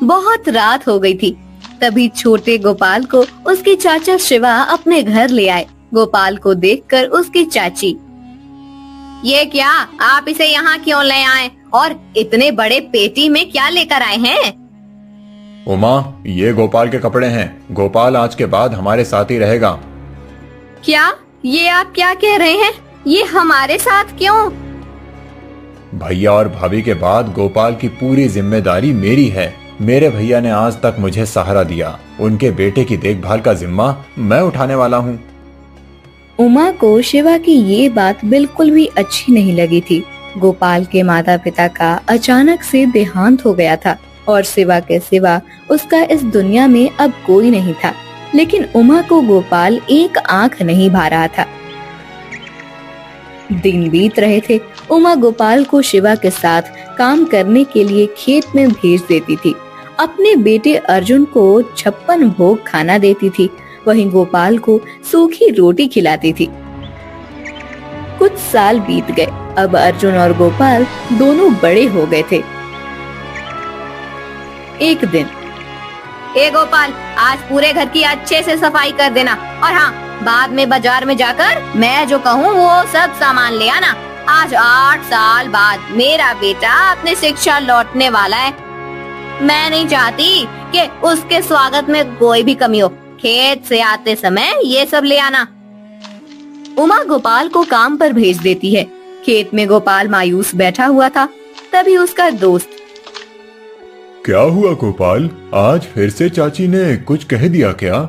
बहुत रात हो गई थी। तभी छोटे गोपाल को उसके चाचा शिवा अपने घर ले आए। गोपाल को देखकर उसकी चाची, ये क्या, आप इसे यहाँ क्यों ले आए और इतने बड़े पेटी में क्या लेकर आए हैं? उमा, ये गोपाल के कपड़े हैं। गोपाल आज के बाद हमारे साथ ही रहेगा। क्या? ये आप क्या कह रहे हैं? ये हमारे साथ क्यों? भैया और भाभी के बाद गोपाल की पूरी जिम्मेदारी मेरी है। मेरे भैया ने आज तक मुझे सहारा दिया। उनके बेटे की देखभाल का जिम्मा मैं उठाने वाला हूँ। उमा को शिवा की ये बात बिल्कुल भी अच्छी नहीं लगी थी। गोपाल के माता पिता का अचानक से देहांत हो गया था और शिवा के सिवा उसका इस दुनिया में अब कोई नहीं था। लेकिन उमा को गोपाल एक आंख नहीं भा रहा था। दिन बीत रहे थे। उमा गोपाल को शिवा के साथ काम करने के लिए खेत में भेज देती थी। अपने बेटे अर्जुन को 56 भोग खाना देती थी। वहीं गोपाल को सूखी रोटी खिलाती थी। कुछ साल बीत गए। अब अर्जुन और गोपाल दोनों बड़े हो गए थे। एक दिन, ए गोपाल, आज पूरे घर की अच्छे से सफाई कर देना और हाँ, बाद में बाजार में जाकर मैं जो कहूँ वो सब सामान ले आना। आज 8 साल बाद मेरा बेटा अपनी शिक्षा लौटने वाला है। मैं नहीं चाहती कि उसके स्वागत में कोई भी कमी हो। खेत से आते समय ये सब ले आना। उमा गोपाल को काम पर भेज देती है। खेत में गोपाल मायूस बैठा हुआ था। तभी उसका दोस्त, क्या हुआ गोपाल, आज फिर से चाची ने कुछ कह दिया क्या?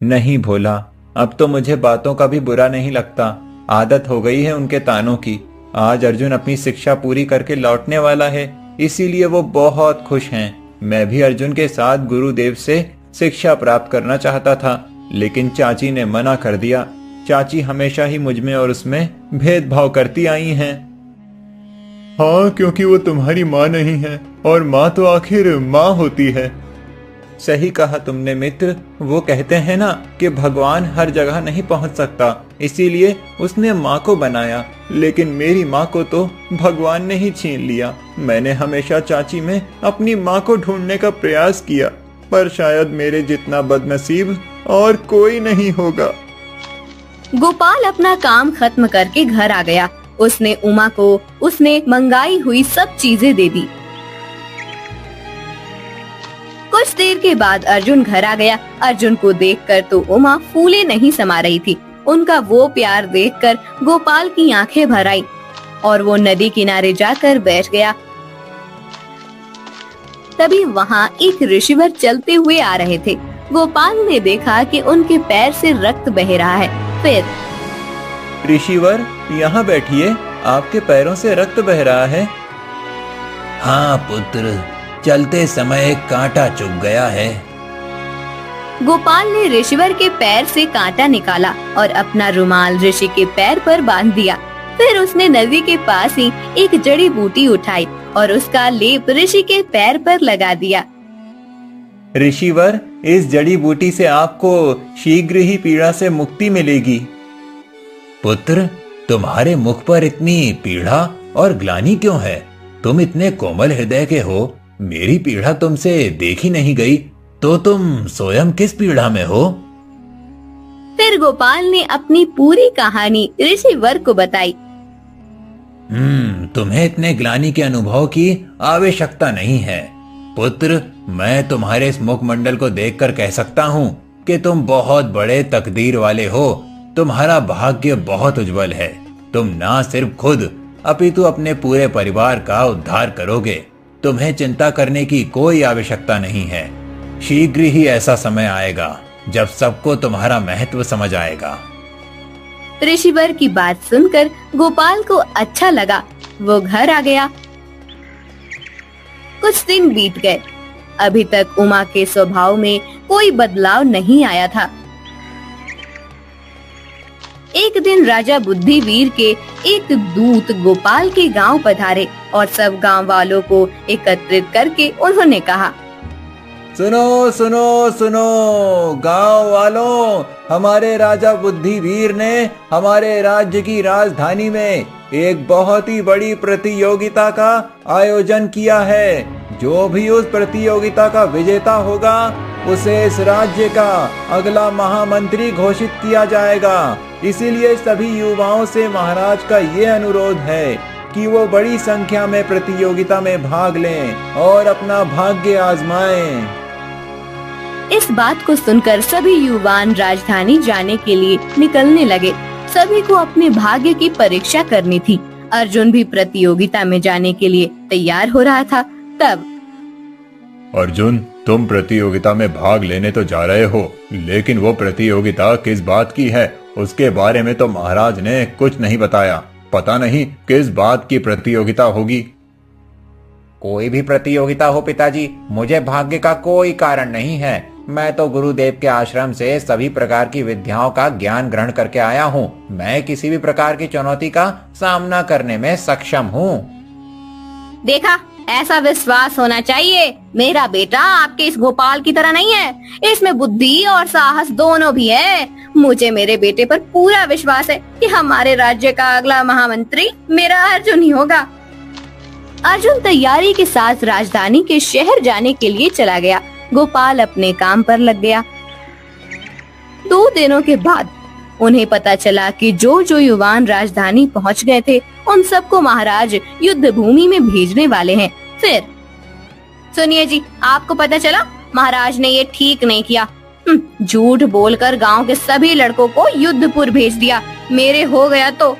नहीं भोला, अब तो मुझे बातों का भी बुरा नहीं लगता। आदत हो गई है उनके तानों की। आज अर्जुन अपनी शिक्षा पूरी करके लौटने वाला है, इसीलिए वो बहुत खुश हैं। मैं भी अर्जुन के साथ गुरुदेव से शिक्षा प्राप्त करना चाहता था, लेकिन चाची ने मना कर दिया। चाची हमेशा ही मुझ में और उसमें भेदभाव करती आई हैं। हाँ, क्योंकि वो तुम्हारी माँ नहीं है और माँ तो आखिर माँ होती है। सही कहा तुमने मित्र। वो कहते हैं ना कि भगवान हर जगह नहीं पहुंच सकता, इसीलिए उसने माँ को बनाया। लेकिन मेरी माँ को तो भगवान ने ही छीन लिया। मैंने हमेशा चाची में अपनी माँ को ढूंढने का प्रयास किया, पर शायद मेरे जितना बदनसीब और कोई नहीं होगा। गोपाल अपना काम खत्म करके घर आ गया। उसने उमा को उसने मंगाई हुई सब चीजें दे दी। कुछ देर के बाद अर्जुन घर आ गया। अर्जुन को देखकर तो उमा फूले नहीं समा रही थी। उनका वो प्यार देखकर गोपाल की आंखें भर आई और वो नदी किनारे जाकर बैठ गया। तभी वहाँ एक ऋषिवर चलते हुए आ रहे थे। गोपाल ने देखा कि उनके पैर से रक्त बह रहा है। फिर, ऋषिवर, यहाँ बैठिए, आपके पैरों से रक्त बह रहा है। हाँ पुत्र, चलते समय एक कांटा चुभ गया है। गोपाल ने ऋषिवर के पैर से कांटा निकाला और अपना रुमाल ऋषि के पैर पर बांध दिया। फिर उसने नदी के पास ही एक जड़ी बूटी उठाई और उसका लेप ऋषि के पैर पर लगा दिया। ऋषिवर, इस जड़ी बूटी से आपको शीघ्र ही पीड़ा से मुक्ति मिलेगी। पुत्र, तुम्हारे मुख पर इतनी पीड़ा और ग्लानि क्यों है? तुम इतने कोमल हृदय के हो, मेरी पीड़ा तुमसे देखी नहीं गई, तो तुम स्वयं किस पीड़ा में हो? फिर गोपाल ने अपनी पूरी कहानी ऋषिवर को बताई। तुम्हें इतने ग्लानि के अनुभव की आवश्यकता नहीं है। पुत्र, मैं तुम्हारे इस मुखमंडल को देखकर कह सकता हूँ कि तुम बहुत बड़े तकदीर वाले हो। तुम्हारा भाग्य बहुत उज्जवल है। तुम ना सिर्फ खुद अपितु अपने पूरे परिवार का उद्धार करोगे। तुम्हें चिंता करने की कोई आवश्यकता नहीं है। शीघ्र ही ऐसा समय आएगा जब सबको तुम्हारा महत्व समझ आएगा। ऋषिवर की बात सुनकर गोपाल को अच्छा लगा। वो घर आ गया। कुछ दिन बीत गए। अभी तक उमा के स्वभाव में कोई बदलाव नहीं आया था। एक दिन राजा बुद्धिवीर के एक दूत गोपाल के गांव पधारे और सब गांव वालों को एकत्रित करके उन्होंने कहा, सुनो सुनो सुनो गांव वालों, हमारे राजा बुद्धिवीर ने हमारे राज्य की राजधानी में एक बहुत ही बड़ी प्रतियोगिता का आयोजन किया है। जो भी उस प्रतियोगिता का विजेता होगा उसे इस राज्य का अगला महामंत्री घोषित किया जाएगा। इसीलिए सभी युवाओं से महाराज का ये अनुरोध है कि वो बड़ी संख्या में प्रतियोगिता में भाग लें और अपना भाग्य आजमाएं। इस बात को सुनकर सभी युवान राजधानी जाने के लिए निकलने लगे। सभी को अपने भाग्य की परीक्षा करनी थी। अर्जुन भी प्रतियोगिता में जाने के लिए तैयार हो रहा था। तब अर्जुन, तुम प्रतियोगिता में भाग लेने तो जा रहे हो, लेकिन वो प्रतियोगिता किस बात की है उसके बारे में तो महाराज ने कुछ नहीं बताया। पता नहीं किस बात की प्रतियोगिता होगी। कोई भी प्रतियोगिता हो पिताजी, मुझे भाग्य का कोई कारण नहीं है। मैं तो गुरुदेव के आश्रम से सभी प्रकार की विद्याओं का ज्ञान ग्रहण करके आया हूँ। मैं किसी भी प्रकार की चुनौती का सामना करने में सक्षम हूँ। देखा, ऐसा विश्वास होना चाहिए। मेरा बेटा आपके इस गोपाल की तरह नहीं है। इसमें बुद्धि और साहस दोनों भी है। मुझे मेरे बेटे पर पूरा विश्वास है कि हमारे राज्य का अगला महामंत्री मेरा अर्जुन ही होगा। अर्जुन तैयारी के साथ राजधानी के शहर जाने के लिए चला गया। गोपाल अपने काम पर लग गया। 2 दिनों के बाद उन्हें पता चला कि जो युवान राजधानी पहुंच गए थे उन सबको महाराज युद्ध भूमि में भेजने वाले हैं। फिर सुनिए जी, आपको पता चला महाराज ने ये ठीक नहीं किया। झूठ बोलकर गांव के सभी लड़कों को युद्धपुर भेज दिया। मेरे हो गया तो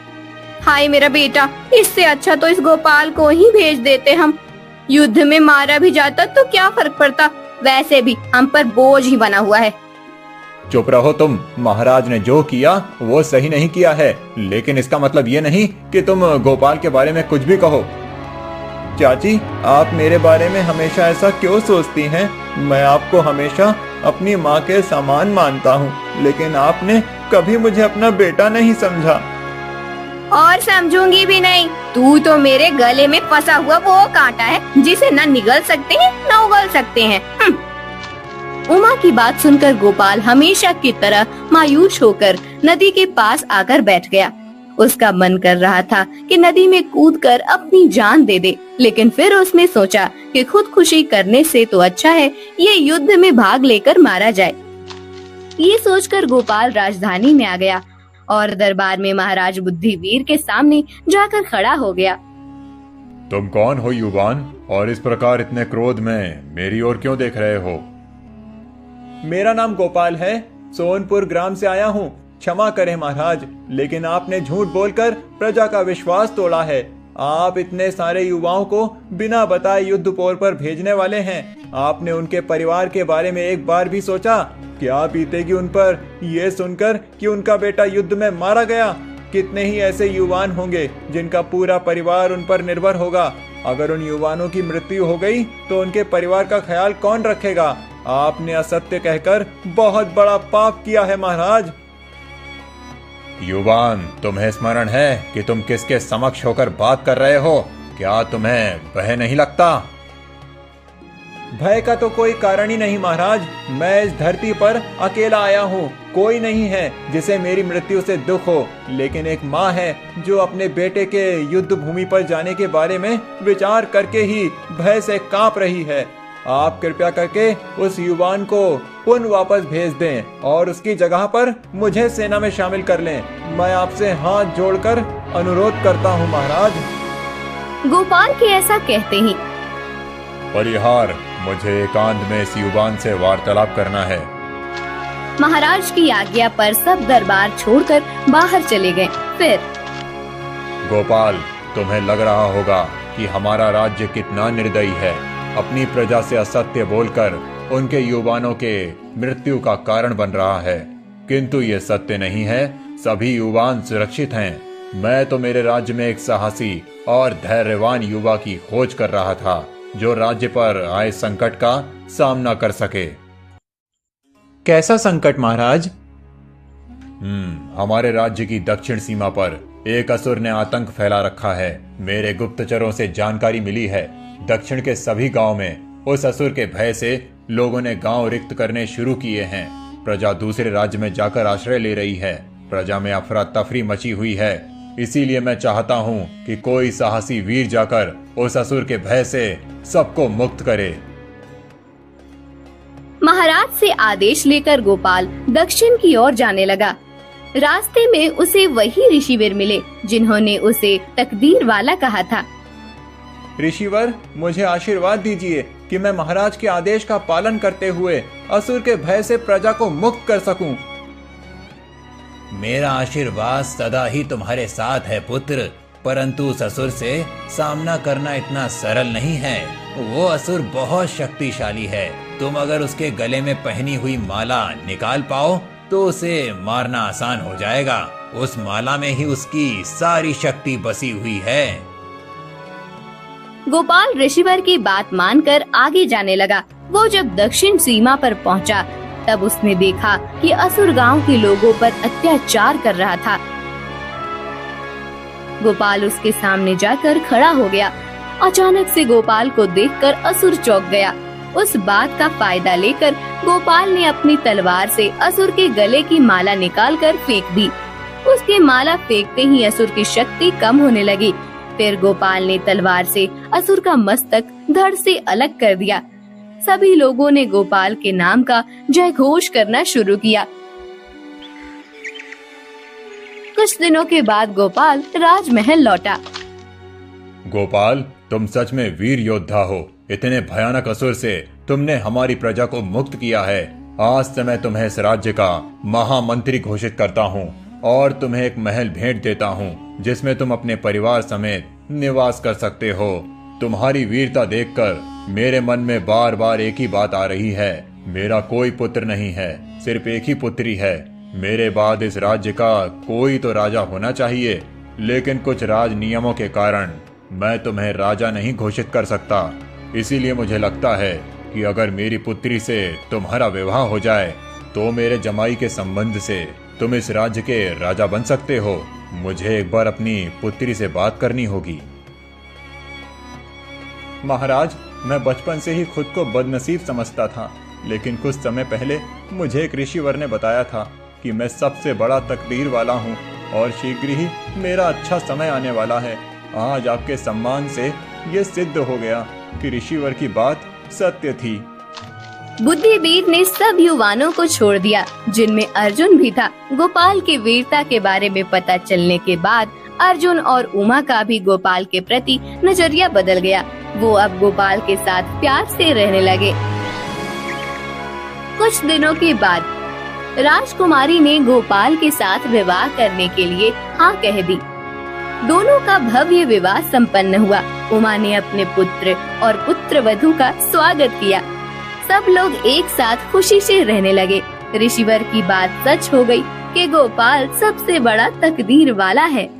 हाय मेरा बेटा, इससे अच्छा तो इस गोपाल को ही भेज देते हम। युद्ध में मारा भी जाता तो क्या फर्क पड़ता, वैसे भी हम पर बोझ ही बना हुआ है। चुप रहो तुम। महाराज ने जो किया वो सही नहीं किया है, लेकिन इसका मतलब ये नहीं कि तुम गोपाल के बारे में कुछ भी कहो। चाची, आप मेरे बारे में हमेशा ऐसा क्यों सोचती हैं? मैं आपको हमेशा अपनी माँ के समान मानता हूँ, लेकिन आपने कभी मुझे अपना बेटा नहीं समझा। और समझूंगी भी नहीं। तू तो मेरे गले में फंसा हुआ वो कांटा है जिसे न निगल सकते हैं न उगल सकते हैं। उमा की बात सुनकर गोपाल हमेशा की तरह मायूस होकर नदी के पास आकर बैठ गया। उसका मन कर रहा था कि नदी में कूदकर अपनी जान दे दे, लेकिन फिर उसने सोचा कि खुदकुशी करने से तो अच्छा है ये युद्ध में भाग लेकर मारा जाए। ये सोचकर गोपाल राजधानी में आ गया और दरबार में महाराज बुद्धिवीर के सामने जाकर खड़ा हो गया। तुम कौन हो युवान, और इस प्रकार इतने क्रोध में मेरी ओर क्यों देख रहे हो? मेरा नाम गोपाल है, सोनपुर ग्राम से आया हूँ। क्षमा करें महाराज, लेकिन आपने झूठ बोलकर प्रजा का विश्वास तोड़ा है। आप इतने सारे युवाओं को बिना बताए युद्धपोर पर भेजने वाले हैं। आपने उनके परिवार के बारे में एक बार भी सोचा? क्या बीतेगी उन पर ये सुनकर कि उनका बेटा युद्ध में मारा गया? कितने ही ऐसे युवान होंगे जिनका पूरा परिवार उन पर निर्भर होगा। अगर उन युवानों की मृत्यु हो गई तो उनके परिवार का ख्याल कौन रखेगा? आपने असत्य कहकर बहुत बड़ा पाप किया है महाराज। युवान, तुम्हें स्मरण है कि तुम किसके समक्ष होकर बात कर रहे हो? क्या तुम्हें भय नहीं लगता? भय का तो कोई कारण ही नहीं महाराज। मैं इस धरती पर अकेला आया हूँ। कोई नहीं है जिसे मेरी मृत्यु से दुख हो, लेकिन एक माँ है जो अपने बेटे के युद्ध भूमि पर जाने के बारे में विचार करके ही भय से कांप रही है। आप कृपया करके उस युवान को पुनः वापस भेज दें और उसकी जगह पर मुझे सेना में शामिल कर लें। मैं आपसे हाथ जोड़कर अनुरोध करता हूँ महाराज। गोपाल के ऐसा कहते ही परिहार, मुझे एकांत में इस युवान से वार्तालाप करना है। महाराज की आज्ञा पर सब दरबार छोड़कर बाहर चले गए। फिर गोपाल, तुम्हें लग रहा होगा कि हमारा राज्य कितना निर्दयी है। अपनी प्रजा से असत्य बोलकर उनके युवानों के मृत्यु का कारण बन रहा है, किंतु ये सत्य नहीं है। सभी युवान सुरक्षित हैं। मैं तो मेरे राज्य में एक साहसी और धैर्यवान युवा की खोज कर रहा था जो राज्य पर आए संकट का सामना कर सके। कैसा संकट महाराज? हमारे राज्य की दक्षिण सीमा पर एक असुर ने आतंक फैला रखा है। मेरे गुप्तचरों से जानकारी मिली है दक्षिण के सभी गांव में उस असुर के भय से लोगों ने गांव रिक्त करने शुरू किए हैं। प्रजा दूसरे राज्य में जाकर आश्रय ले रही है। प्रजा में अफरा तफरी मची हुई है। इसीलिए मैं चाहता हूँ कि कोई साहसी वीर जाकर उस असुर के भय से सबको मुक्त करे। महाराज से आदेश लेकर गोपाल दक्षिण की ओर जाने लगा। रास्ते में उसे वही ऋषिवीर मिले जिन्होंने उसे तकदीर वाला कहा था। ऋषिवर, मुझे आशीर्वाद दीजिए कि मैं महाराज के आदेश का पालन करते हुए असुर के भय से प्रजा को मुक्त कर सकूं। मेरा आशीर्वाद सदा ही तुम्हारे साथ है पुत्र, परंतु उस असुर से सामना करना इतना सरल नहीं है। वो असुर बहुत शक्तिशाली है। तुम अगर उसके गले में पहनी हुई माला निकाल पाओ तो उसे मारना आसान हो जाएगा। उस माला में ही उसकी सारी शक्ति बसी हुई है। गोपाल ऋषिवर की बात मानकर आगे जाने लगा। वो जब दक्षिण सीमा पर पहुंचा तब उसने देखा कि असुर गांव के लोगों पर अत्याचार कर रहा था। गोपाल उसके सामने जाकर खड़ा हो गया। अचानक से गोपाल को देखकर असुर चौंक गया। उस बात का फायदा लेकर गोपाल ने अपनी तलवार से असुर के गले की माला निकालकर फेंक दी। उसके माला फेंकते ही असुर की शक्ति कम होने लगी। फिर गोपाल ने तलवार से असुर का मस्तक धड़ से अलग कर दिया। सभी लोगों ने गोपाल के नाम का जय घोष करना शुरू किया। कुछ दिनों के बाद गोपाल राजमहल लौटा। गोपाल, तुम सच में वीर योद्धा हो। इतने भयानक असुर से तुमने हमारी प्रजा को मुक्त किया है। आज से मैं तुम्हें इस राज्य का महामंत्री घोषित करता हूँ और तुम्हें एक महल भेंट देता हूँ जिसमें तुम अपने परिवार समेत निवास कर सकते हो। तुम्हारी वीरता देखकर मेरे मन में बार बार एक ही बात आ रही है। मेरा कोई पुत्र नहीं है, सिर्फ एक ही पुत्री है। मेरे बाद इस राज्य का कोई तो राजा होना चाहिए, लेकिन कुछ राज नियमों के कारण मैं तुम्हें राजा नहीं घोषित कर सकता। इसीलिए मुझे लगता है कि अगर मेरी पुत्री से तुम्हारा विवाह हो जाए तो मेरे जमाई के संबंध से तुम इस राज्य के राजा बन सकते हो। मुझे एक बार अपनी पुत्री से बात करनी होगी। महाराज, मैं बचपन से ही खुद को बदनसीब समझता था, लेकिन कुछ समय पहले मुझे एक ऋषिवर ने बताया था कि मैं सबसे बड़ा तकदीर वाला हूँ और शीघ्र ही मेरा अच्छा समय आने वाला है। आज आपके सम्मान से ये सिद्ध हो गया कि ऋषिवर की बात सत्य थी। बुद्धिवीर ने सब युवानों को छोड़ दिया, जिनमें अर्जुन भी था। गोपाल की वीरता के बारे में पता चलने के बाद अर्जुन और उमा का भी गोपाल के प्रति नजरिया बदल गया। वो अब गोपाल के साथ प्यार से रहने लगे। कुछ दिनों के बाद राजकुमारी ने गोपाल के साथ विवाह करने के लिए हाँ कह दी। दोनों का भव्य विवाह संपन्न हुआ। उमा ने अपने पुत्र और पुत्रवधू का स्वागत किया। सब लोग एक साथ खुशी से रहने लगे। ऋषिवर की बात सच हो गई कि गोपाल सबसे बड़ा तकदीर वाला है।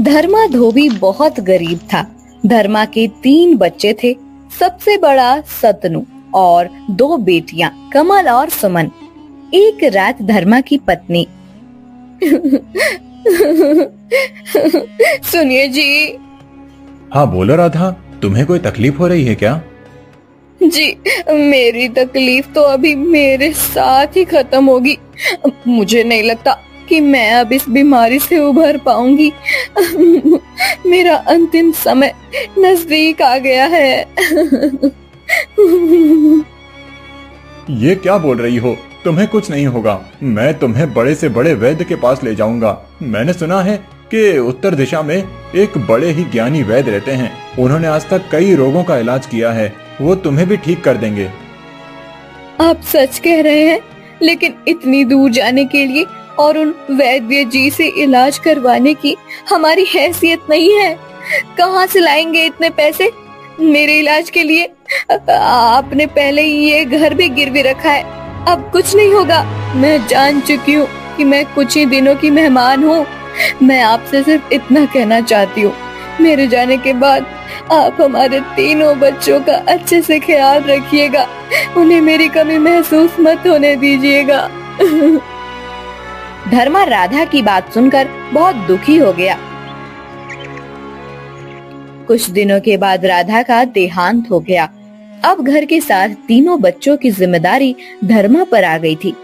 धर्मा धोबी बहुत गरीब था। धर्मा के 3 बच्चे थे। सबसे बड़ा सतनु और 2 बेटियां कमल और सुमन। एक रात धर्मा की पत्नी सुनिए जी। हाँ बोलो राधा, तुम्हें कोई तकलीफ हो रही है क्या? जी, मेरी तकलीफ तो अभी मेरे साथ ही खत्म होगी। मुझे नहीं लगता कि मैं अब इस बीमारी से उभर पाऊंगी। मेरा अंतिम समय नजदीक आ गया है। ये क्या बोल रही हो? तुम्हें कुछ नहीं होगा। मैं तुम्हें बड़े से बड़े वैद्य के पास ले जाऊंगा। मैंने सुना है कि उत्तर दिशा में एक बड़े ही ज्ञानी वैद्य रहते हैं। उन्होंने आज तक कई रोगों का इलाज किया है। वो तुम्हें भी ठीक कर देंगे। आप सच कह रहे हैं, लेकिन इतनी दूर जाने के लिए और उन वैद्य जी से इलाज करवाने की हमारी हैसियत नहीं है। कहाँ से लाएंगे इतने पैसे मेरे इलाज के लिए? आपने पहले ही ये घर भी गिरवी रखा है। अब कुछ नहीं होगा। मैं जान चुकी हूँ कि मैं कुछ ही दिनों की मेहमान हूँ। मैं आपसे सिर्फ इतना कहना चाहती हूँ, मेरे जाने के बाद आप हमारे 3 बच्चों का अच्छे से ख्याल रखिएगा। उन्हें मेरी कमी महसूस मत होने दीजिएगा। धर्मा राधा की बात सुनकर बहुत दुखी हो गया। कुछ दिनों के बाद राधा का देहांत हो गया। अब घर के साथ तीनों बच्चों की जिम्मेदारी धर्मा पर आ गई थी।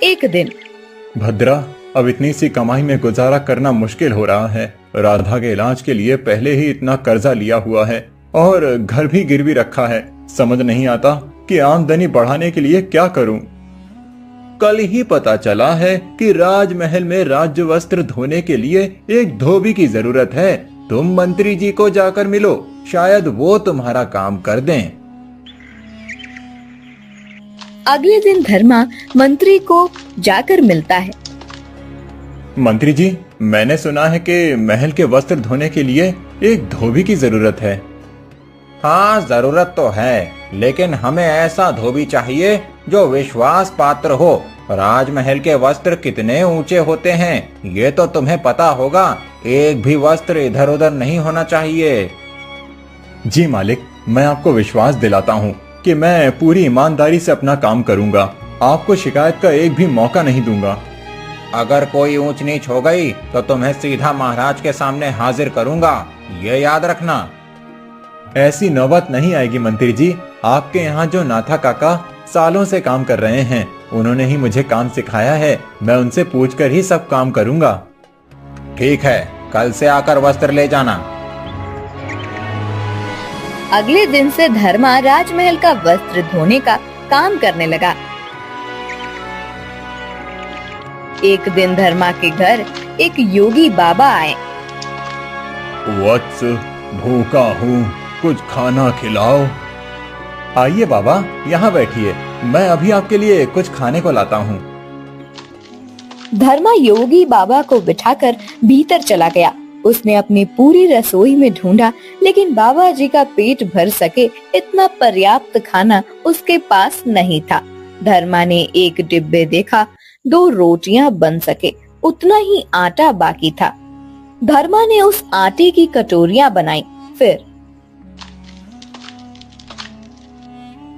एक दिन, भद्रा, अब इतनी सी कमाई में गुजारा करना मुश्किल हो रहा है। राधा के इलाज के लिए पहले ही इतना कर्जा लिया हुआ है और घर भी गिरवी रखा है। समझ नहीं आता कि आमदनी बढ़ाने के लिए क्या करूं। कल ही पता चला है कि राजमहल में राज्य वस्त्र धोने के लिए एक धोबी की जरूरत है। तुम मंत्री जी को जाकर मिलो, शायद वो तुम्हारा काम कर दें। अगले दिन धर्मा मंत्री को जाकर मिलता है। मंत्री जी, मैंने सुना है कि महल के वस्त्र धोने के लिए एक धोबी की जरूरत है। हाँ, जरूरत तो है, लेकिन हमें ऐसा धोबी चाहिए जो विश्वास पात्र हो। राजमहल के वस्त्र कितने ऊंचे होते हैं, ये तो तुम्हें पता होगा। एक भी वस्त्र इधर उधर नहीं होना चाहिए। जी मालिक, मैं आपको विश्वास दिलाता हूँ कि मैं पूरी ईमानदारी से अपना काम करूँगा। आपको शिकायत का एक भी मौका नहीं दूंगा। अगर कोई ऊंच नीच हो गई तो तुम्हें सीधा महाराज के सामने हाजिर करूंगा, ये याद रखना। ऐसी नौबत नहीं आएगी मंत्री जी। आपके यहाँ जो नाथा काका सालों से काम कर रहे हैं, उन्होंने ही मुझे काम सिखाया है। मैं उनसे पूछकर ही सब काम करूंगा। ठीक है, कल से आकर वस्त्र ले जाना। अगले दिन से धर्मा राजमहल का वस्त्र धोने का काम करने लगा। एक दिन धर्मा के घर एक योगी बाबा आए। वत्स, भूखा हूँ, कुछ खाना खिलाओ। आइए बाबा, यहाँ बैठिए, मैं अभी आपके लिए कुछ खाने को लाता हूँ। धर्मा योगी बाबा को बिठाकर भीतर चला गया। उसने अपनी पूरी रसोई में ढूंढा, लेकिन बाबा जी का पेट भर सके इतना पर्याप्त खाना उसके पास नहीं था। धर्मा ने एक डिब्बे देखा, 2 रोटियां बन सके उतना ही आटा बाकी था। धर्मा ने उस आटे की कटोरियां बनाई। फिर,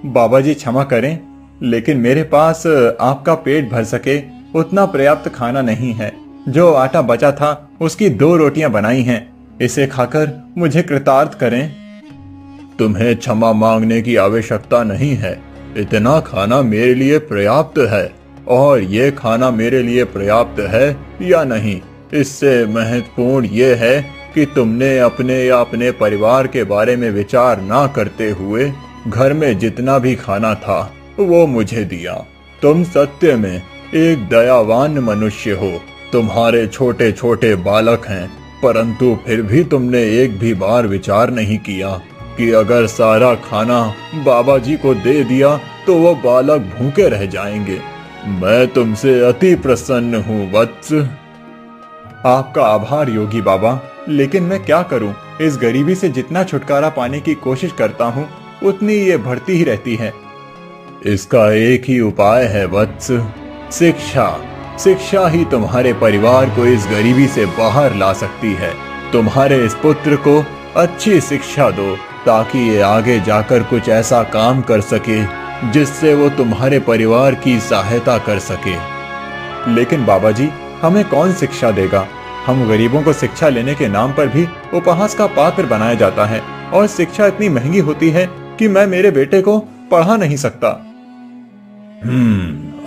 बाबा जी क्षमा करें, लेकिन मेरे पास आपका पेट भर सके उतना पर्याप्त खाना नहीं है। जो आटा बचा था उसकी 2 रोटियां बनाई हैं, इसे खाकर मुझे कृतार्थ करें। तुम्हें क्षमा मांगने की आवश्यकता नहीं है। इतना खाना मेरे लिए पर्याप्त है, और ये खाना मेरे लिए पर्याप्त है या नहीं, इससे महत्वपूर्ण ये है कि तुमने अपने या अपने परिवार के बारे में विचार ना करते हुए घर में जितना भी खाना था वो मुझे दिया। तुम सत्य में एक दयावान मनुष्य हो। तुम्हारे छोटे छोटे बालक हैं, परंतु फिर भी तुमने एक भी बार विचार नहीं किया कि अगर सारा खाना बाबा जी को दे दिया तो वो बालक भूखे रह जाएंगे। मैं तुमसे अति प्रसन्न हूँ वत्स। आपका आभार योगी बाबा, लेकिन मैं क्या करूं? इस गरीबी से जितना छुटकारा पाने की कोशिश करता हूं, उतनी ये बढ़ती ही रहती है। इसका एक ही उपाय है वत्स, शिक्षा। शिक्षा ही तुम्हारे परिवार को इस गरीबी से बाहर ला सकती है। तुम्हारे इस पुत्र को अच्छी शिक्षा दो, ताकि ये आगे जाकर कुछ ऐसा काम कर सके जिससे वो तुम्हारे परिवार की सहायता कर सके। लेकिन बाबा जी, हमें कौन शिक्षा देगा? हम गरीबों को शिक्षा लेने के नाम पर भी उपहास का पात्र बनाया जाता है, और शिक्षा इतनी महंगी होती है कि मैं मेरे बेटे को पढ़ा नहीं सकता।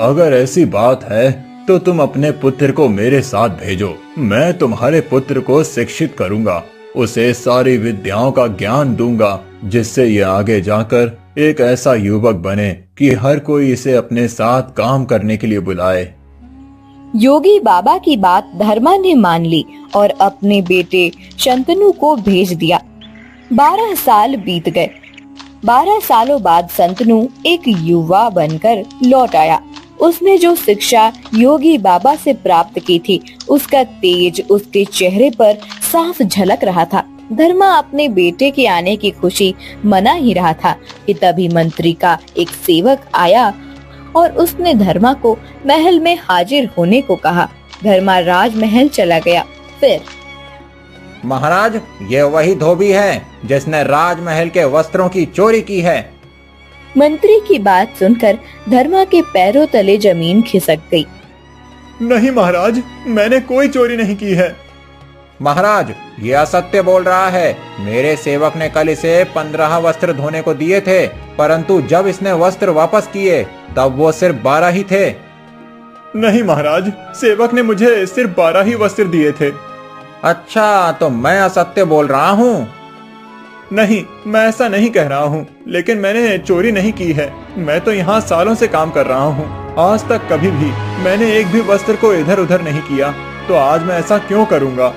अगर ऐसी बात है तो तुम अपने पुत्र को मेरे साथ भेजो। मैं तुम्हारे पुत्र को शिक्षित करूंगा, उसे सारी विद्याओं का ज्ञान दूंगा, जिससे ये आगे जाकर एक ऐसा युवक बने कि हर कोई इसे अपने साथ काम करने के लिए बुलाए। योगी बाबा की बात धर्मा ने मान ली और अपने बेटे शंतनु को भेज दिया। 12 साल बीत गए। 12 सालों बाद शंतनु एक युवा बनकर लौट आया। उसने जो शिक्षा योगी बाबा से प्राप्त की थी, उसका तेज उसके चेहरे पर साफ झलक रहा था। धर्मा अपने बेटे के आने की खुशी मना ही रहा था कि तभी मंत्री का एक सेवक आया और उसने धर्मा को महल में हाजिर होने को कहा। धर्मा राजमहल चला गया। फिर, महाराज, ये वही धोबी है जिसने राजमहल के वस्त्रों की चोरी की है। मंत्री की बात सुनकर धर्मा के पैरों तले जमीन खिसक गई। नहीं महाराज, मैंने कोई चोरी नहीं की है। महाराज, ये असत्य बोल रहा है। मेरे सेवक ने कल इसे 15 वस्त्र धोने को दिए थे, परंतु जब इसने वस्त्र वापस किए तब वो सिर्फ 12 ही थे। नहीं महाराज, सेवक ने मुझे सिर्फ 12 ही वस्त्र दिए थे। अच्छा, तो मैं असत्य बोल रहा हूँ? नहीं, मैं ऐसा नहीं कह रहा हूँ, लेकिन मैंने चोरी नहीं की है। मैं तो यहाँ सालों से काम कर रहा हूँ। आज तक कभी भी मैंने एक भी वस्त्र को इधर उधर नहीं किया, तो आज मैं ऐसा क्यों करूँगा?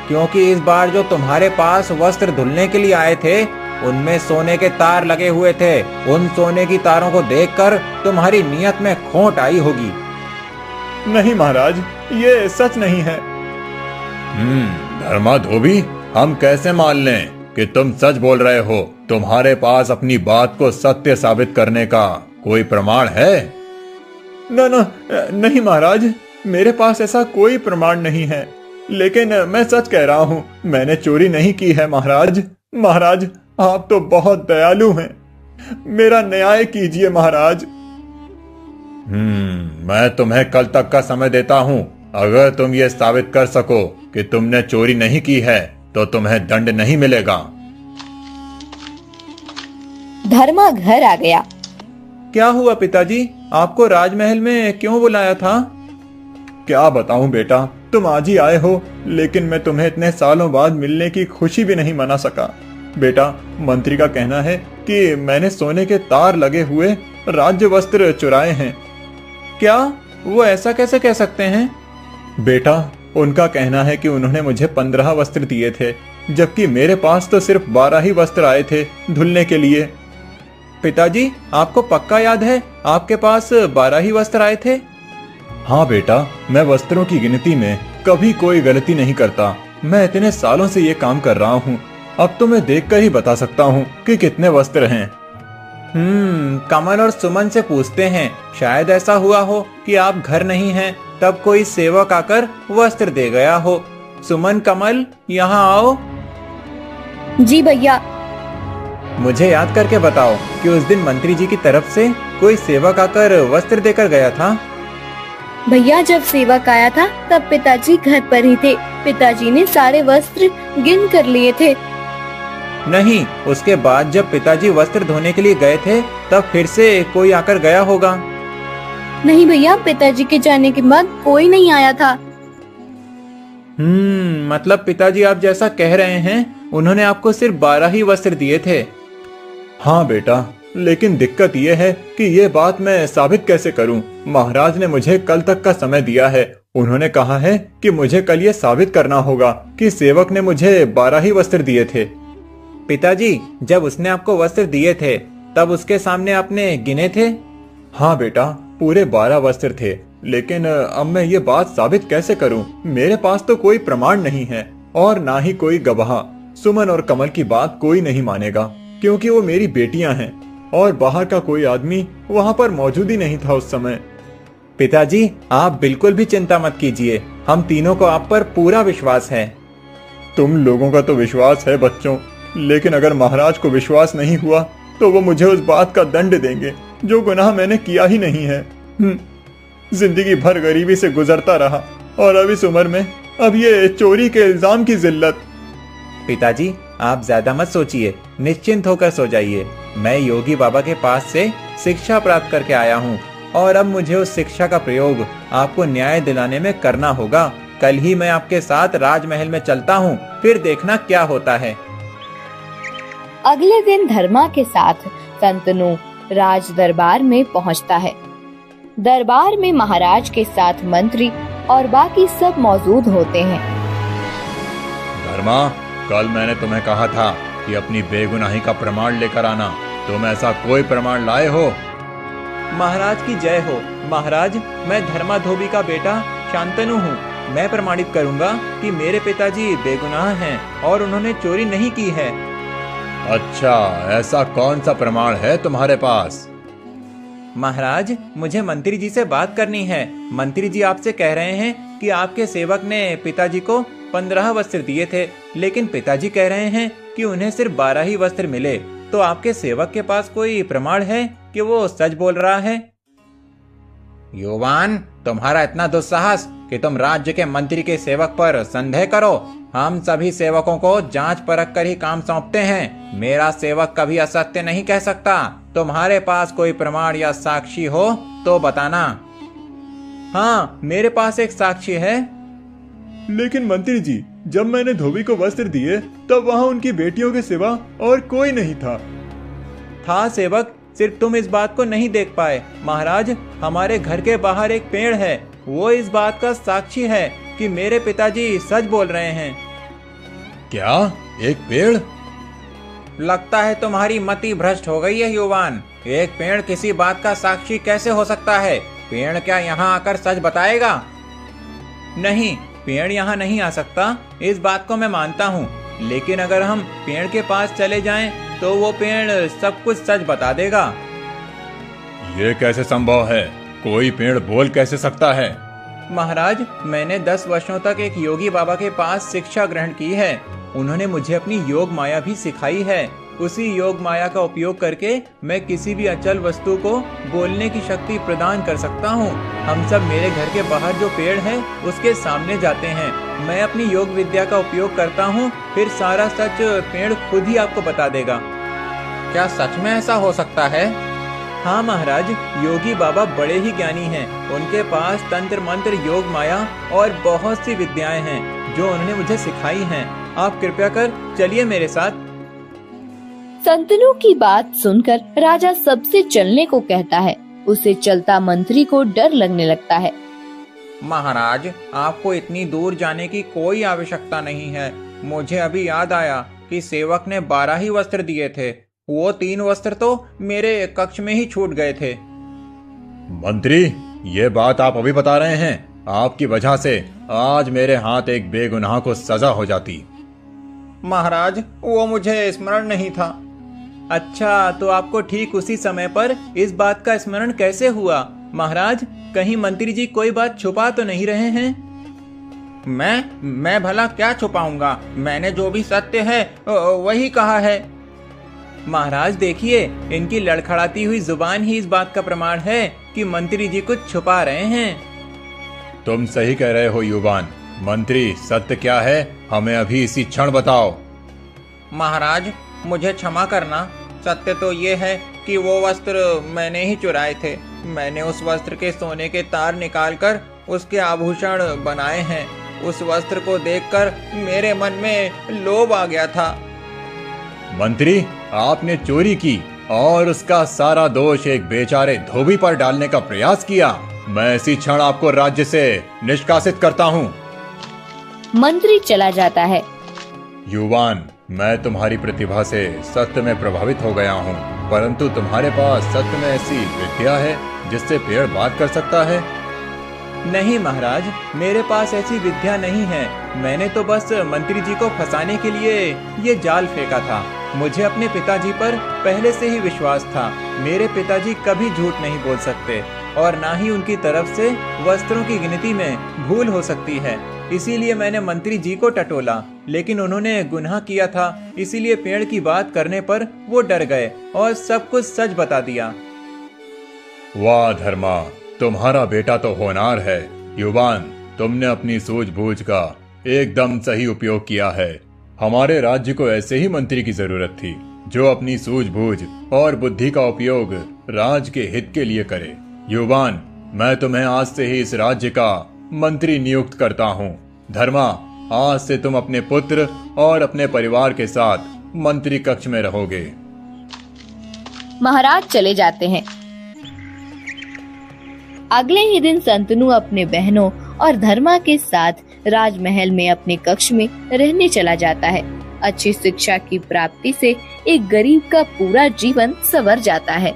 क्योंकि इस बार जो तुम्हारे पास वस्त्र धुलने के लिए आए थे उनमें सोने के तार लगे हुए थे। उन सोने की तारों को देखकर तुम्हारी नीयत में खोट आई होगी। नहीं महाराज, ये सच नहीं है। धर्मा धोबी, हम कैसे मान लें कि तुम सच बोल रहे हो? तुम्हारे पास अपनी बात को सत्य साबित करने का कोई प्रमाण है? नहीं महाराज, मेरे पास ऐसा कोई प्रमाण नहीं है, लेकिन मैं सच कह रहा हूँ, मैंने चोरी नहीं की है। महाराज, महाराज, आप तो बहुत दयालु हैं, मेरा न्याय कीजिए महाराज। मैं तुम्हें कल तक का समय देता हूँ। अगर तुम ये साबित कर सको कि तुमने चोरी नहीं की है तो तुम्हें दंड नहीं मिलेगा। धर्मा घर आ गया। क्या हुआ पिताजी, आपको राजमहल में क्यों बुलाया था? क्या बताऊं बेटा, तुम आज ही आए हो, लेकिन मैं तुम्हें इतने सालों बाद मिलने की खुशी भी नहीं मना सका। बेटा, मंत्री का कहना है कि मैंने सोने के तार लगे हुए राज्य वस्त्र चुराए हैं। क्या? वो ऐसा कैसे कह सकते हैं? बेटा, उनका कहना है कि उन्होंने मुझे 15 वस्त्र दिए थे, जबकि मेरे पास तो सिर्फ 12 ही वस्त्र आए थे धुलने के लिए। पिताजी, आपको पक्का याद है आपके पास 12 ही वस्त्र आए थे? हाँ बेटा, मैं वस्त्रों की गिनती में कभी कोई गलती नहीं करता। मैं इतने सालों से ये काम कर रहा हूँ, अब तो मैं देखकर ही बता सकता हूँ कि कितने वस्त्र हैं। कमल और सुमन से पूछते हैं, शायद ऐसा हुआ हो कि आप घर नहीं हैं, तब कोई सेवक आकर वस्त्र दे गया हो। सुमन, कमल, यहाँ आओ। जी भैया। मुझे याद करके बताओ कि उस दिन मंत्री जी की तरफ से कोई सेवक आकर वस्त्र देकर गया था? भैया, जब सेवक आया था तब पिताजी घर पर ही थे। पिताजी ने सारे वस्त्र गिन कर लिए थे। नहीं, उसके बाद जब पिताजी वस्त्र धोने के लिए गए थे तब फिर से कोई आकर गया होगा। नहीं भैया, पिताजी के जाने के बाद कोई नहीं आया था। मतलब पिताजी आप जैसा कह रहे हैं, उन्होंने आपको सिर्फ 12 ही वस्त्र दिए थे। हाँ बेटा, लेकिन दिक्कत यह है कि ये बात मैं साबित कैसे करूं? महाराज ने मुझे कल तक का समय दिया है। उन्होंने कहा है कि मुझे कल ये साबित करना होगा कि सेवक ने मुझे 12 ही वस्त्र दिए थे। पिताजी, जब उसने आपको वस्त्र दिए थे तब उसके सामने आपने गिने थे? हाँ बेटा, पूरे 12 वस्त्र थे, लेकिन अब मैं ये बात साबित कैसे करूं? मेरे पास तो कोई प्रमाण नहीं है और ना ही कोई गवाह। सुमन और कमल की बात कोई नहीं मानेगा, क्योंकि वो मेरी बेटियां हैं और बाहर का कोई आदमी वहाँ पर मौजूद ही नहीं था उस समय। पिताजी, आप बिल्कुल भी चिंता मत कीजिए, हम तीनों को आप पर पूरा विश्वास है। तुम लोगों का तो विश्वास है बच्चों, लेकिन अगर महाराज को विश्वास नहीं हुआ तो वो मुझे उस बात का दंड देंगे जो गुनाह मैंने किया ही नहीं है। जिंदगी भर गरीबी से गुजरता रहा और अब इस उम्र में अब ये चोरी के इल्जाम की जिल्लत। पिताजी, आप ज्यादा मत सोचिए, निश्चिंत होकर सो जाइए। मैं योगी बाबा के पास से शिक्षा प्राप्त करके आया हूँ और अब मुझे उस शिक्षा का प्रयोग आपको न्याय दिलाने में करना होगा। कल ही मैं आपके साथ राजमहल में चलता हूँ, फिर देखना क्या होता है। अगले दिन धर्मा के साथ संतनु राज दरबार में पहुंचता है। दरबार में महाराज के साथ मंत्री और बाकी सब मौजूद होते हैं। धर्मा, कल मैंने तुम्हें कहा था कि अपनी बेगुनाही का प्रमाण लेकर आना। तुम ऐसा कोई प्रमाण लाए हो? महाराज की जय हो। महाराज, मैं धर्मा धोबी का बेटा शांतनु हूँ। मैं प्रमाणित करूँगा कि मेरे पिताजी बेगुनाह हैं और उन्होंने चोरी नहीं की है। अच्छा, ऐसा कौन सा प्रमाण है तुम्हारे पास? महाराज, मुझे मंत्री जी से बात करनी है। मंत्री जी आपसे कह रहे हैं कि आपके सेवक ने पिताजी को 15 वस्त्र दिए थे, लेकिन पिताजी कह रहे हैं कि उन्हें सिर्फ 12 ही वस्त्र मिले। तो आपके सेवक के पास कोई प्रमाण है कि वो सच बोल रहा है? युवान, तुम्हारा इतना दुस्साहस कि तुम राज्य के मंत्री के सेवक पर संदेह करो। हम सभी सेवकों को जांच परख कर ही काम सौंपते हैं। मेरा सेवक कभी असत्य नहीं कह सकता। तुम्हारे पास कोई प्रमाण या साक्षी हो तो बताना। हाँ, मेरे पास एक साक्षी है। लेकिन मंत्री जी, जब मैंने धोबी को वस्त्र दिए तब वहाँ उनकी बेटियों के सिवा और कोई नहीं था। था सेवक, सिर्फ तुम इस बात को नहीं देख पाए। महाराज, हमारे घर के बाहर एक पेड़ है, वो इस बात का साक्षी है कि मेरे पिताजी सच बोल रहे हैं। क्या? एक पेड़? लगता है तुम्हारी मति भ्रष्ट हो गई है युवान। एक पेड़ किसी बात का साक्षी कैसे हो सकता है? पेड़ क्या यहाँ आकर सच बताएगा? नहीं, पेड़ यहाँ नहीं आ सकता, इस बात को मैं मानता हूँ। लेकिन अगर हम पेड़ के पास चले जाएं, तो वो पेड़ सब कुछ सच बता देगा। ये कैसे संभव है? कोई पेड़ बोल कैसे सकता है? महाराज, मैंने 10 वर्षों तक एक योगी बाबा के पास शिक्षा ग्रहण की है। उन्होंने मुझे अपनी योग माया भी सिखाई है। उसी योग माया का उपयोग करके मैं किसी भी अचल वस्तु को बोलने की शक्ति प्रदान कर सकता हूँ। हम सब मेरे घर के बाहर जो पेड़ है उसके सामने जाते हैं। मैं अपनी योग विद्या का उपयोग करता हूँ, फिर सारा सच पेड़ खुद ही आपको बता देगा। क्या सच में ऐसा हो सकता है? हाँ महाराज, योगी बाबा बड़े ही ज्ञानी हैं। उनके पास तंत्र मंत्र, योग माया और बहुत सी विद्याएं हैं जो उन्होंने मुझे सिखाई हैं। आप कृपया कर चलिए मेरे साथ। संतनु की बात सुनकर राजा सबसे चलने को कहता है। उसे चलता मंत्री को डर लगने लगता है। महाराज, आपको इतनी दूर जाने की कोई आवश्यकता नहीं है। मुझे अभी याद आया कि सेवक ने 12 ही वस्त्र दिए थे। वो 3 वस्त्र तो मेरे कक्ष में ही छूट गए थे। मंत्री, ये बात आप अभी बता रहे हैं? आपकी वजह से आज मेरे हाथ एक बेगुनाह को सजा हो जाती। महाराज, वो मुझे स्मरण नहीं था। अच्छा, तो आपको ठीक उसी समय पर इस बात का स्मरण कैसे हुआ? महाराज, कहीं मंत्री जी कोई बात छुपा तो नहीं रहे हैं? मैं भला क्या छुपाऊंगा? मैंने जो भी सत्य है वही कहा है। महाराज देखिए, इनकी लड़खड़ाती हुई जुबान ही इस बात का प्रमाण है कि मंत्री जी कुछ छुपा रहे हैं। तुम सही कह रहे हो युवान। मंत्री, सत्य क्या है? हमें अभी इसी क्षण बताओ। महाराज, मुझे क्षमा करना। सत्य तो ये है कि वो वस्त्र मैंने ही चुराए थे। मैंने उस वस्त्र के सोने के तार निकालकर उसके आभूषण बनाए हैं। उस वस्त्र को देखकर मेरे मन में लोभ आ गया था। मंत्री, आपने चोरी की और उसका सारा दोष एक बेचारे धोबी पर डालने का प्रयास किया। मैं इसी क्षण आपको राज्य से निष्कासित करता हूँ। मंत्री चला जाता है। युवान, मैं तुम्हारी प्रतिभा से सत्य में प्रभावित हो गया हूँ, परंतु तुम्हारे पास सत्य में ऐसी विद्या है जिससे पेड़ बात कर सकता है? नहीं महाराज, मेरे पास ऐसी विद्या नहीं है। मैंने तो बस मंत्री जी को फंसाने के लिए ये जाल फेंका था। मुझे अपने पिताजी पर पहले से ही विश्वास था। मेरे पिताजी कभी झूठ नहीं बोल सकते और ना ही उनकी तरफ से वस्त्रों की गिनती में भूल हो सकती है। इसीलिए मैंने मंत्री जी को टटोला, लेकिन उन्होंने गुनाह किया था। इसीलिए पेड़ की बात करने पर वो डर गए और सब कुछ सच बता दिया। वाह धर्मा, तुम्हारा बेटा तो होनहार है। युवान, तुमने अपनी सूझबूझ का एकदम सही उपयोग किया है। हमारे राज्य को ऐसे ही मंत्री की जरूरत थी जो अपनी सूझबूझ और बुद्धि का उपयोग राज्य के हित के लिए करे। युवान, मैं तुम्हें आज से ही इस राज्य का मंत्री नियुक्त करता हूँ। धर्मा, आज से तुम अपने पुत्र और अपने परिवार के साथ मंत्री कक्ष में रहोगे। महाराज चले जाते हैं। अगले ही दिन संतनु अपने बहनों और धर्मा के साथ राजमहल में अपने कक्ष में रहने चला जाता है। अच्छी शिक्षा की प्राप्ति से एक गरीब का पूरा जीवन संवर जाता है।